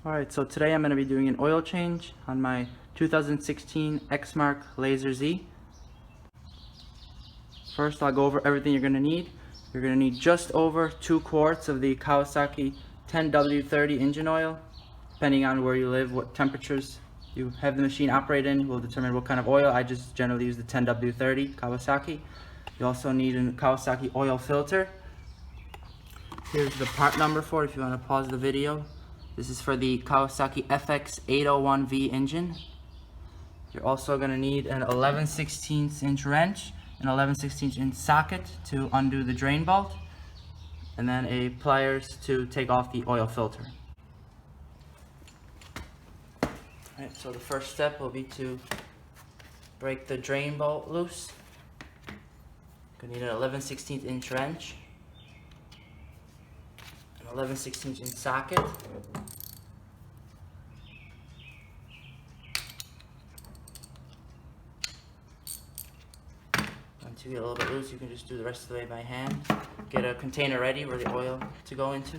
Alright, so today I'm going to be doing an oil change on my 2016 Exmark Lazer Z. First, I'll go over everything you're going to need. You're going to need just over 2 quarts of the Kawasaki 10W30 engine oil. Depending on where you live, what temperatures you have the machine operate in will determine what kind of oil. I just generally use the 10W30 Kawasaki. You also need a Kawasaki oil filter. Here's the part number for it if you want to pause the video. This is for the Kawasaki FX801V engine. You're also going to need an 11/16 inch wrench, an 11/16 inch socket to undo the drain bolt, and then a pliers to take off the oil filter. Alright, so the first step will be to break the drain bolt loose. You're going to need an 11/16 inch wrench, an 11/16 inch socket, once you get a little bit loose, you can just do the rest of the way by hand. Get a container ready for the oil to go into.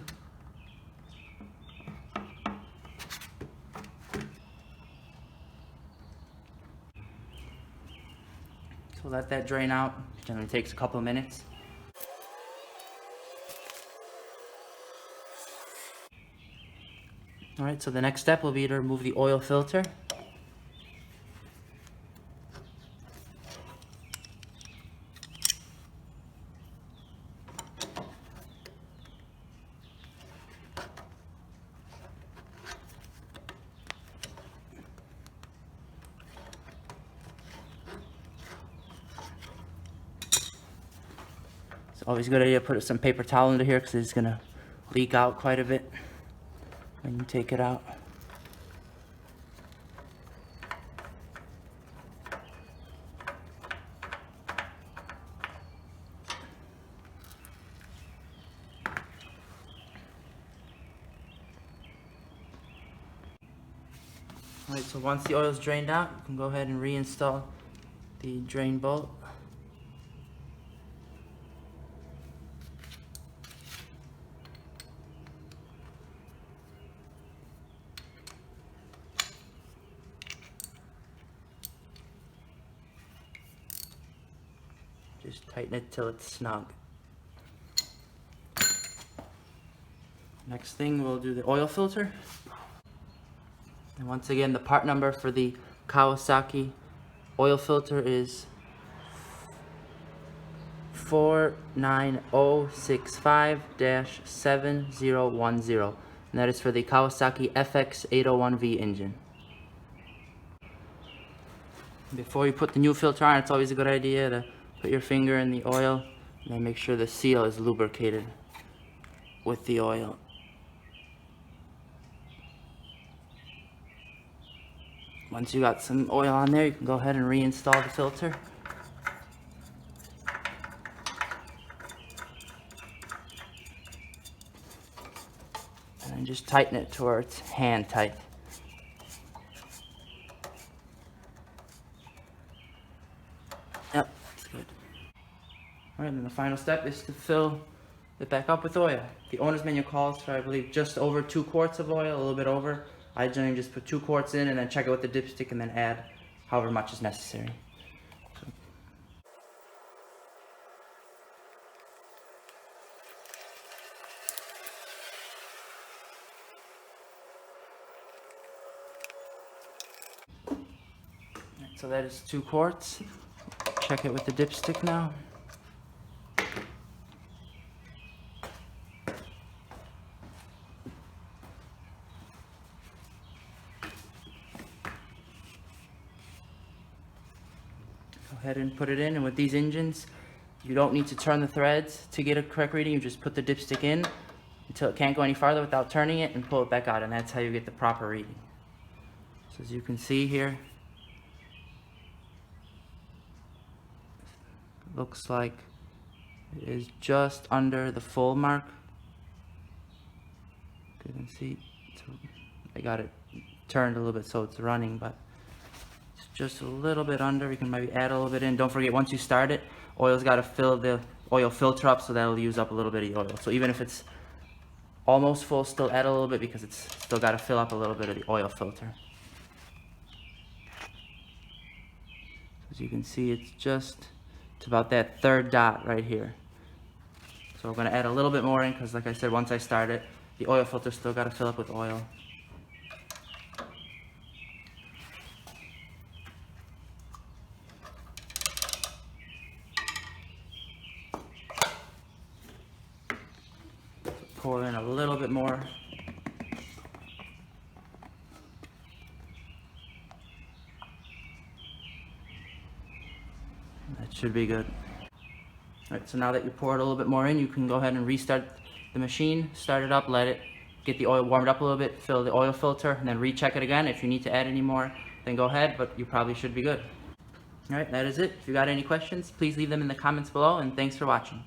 So let that drain out. Generally takes a couple of minutes. Alright, so the next step will be to remove the oil filter. It's always a good idea to put some paper towel into here because it's going to leak out quite a bit when you take it out. Alright, so once the oil is drained out, you can go ahead and reinstall the drain bolt. Just tighten it till it's snug. Next thing, we'll do the oil filter. And once again, the part number for the Kawasaki oil filter is 49065-7010, and that is for the Kawasaki FX801V engine. Before you put the new filter on, it's always a good idea to put your finger in the oil and then make sure the seal is lubricated with the oil. Once you got some oil on there, you can go ahead and reinstall the filter. And then just tighten it to where it's hand tight. Yep, that's good. Alright, and the final step is to fill it back up with oil. The owner's manual calls for, I believe, just over 2 quarts of oil, a little bit over. I generally just put 2 quarts in and then check it with the dipstick and then add however much is necessary. So that is 2 quarts. Check it with the dipstick now. Go ahead and put it in, and with these engines, you don't need to turn the threads to get a correct reading. You just put the dipstick in until it can't go any farther without turning it and pull it back out, and that's how you get the proper reading. So as you can see here, looks like it is just under the full mark. You can see, so I got it turned a little bit so it's running, but it's just a little bit under. We can maybe add a little bit in. Don't forget, once you start it, oil's got to fill the oil filter up, so that'll use up a little bit of the oil. So even if it's almost full, still add a little bit because it's still got to fill up a little bit of the oil filter. As you can see, it's about that third dot right here. So we're going to add a little bit more in because, like I said, once I start it, the oil filter still got to fill up with oil. So pour in a little bit more. That should be good. Alright, so now that you poured a little bit more in, you can go ahead and restart the machine, start it up, let it get the oil warmed up a little bit, fill the oil filter, and then recheck it again. If you need to add any more, then go ahead, but you probably should be good. Alright, that is it. If you got any questions, please leave them in the comments below, and thanks for watching.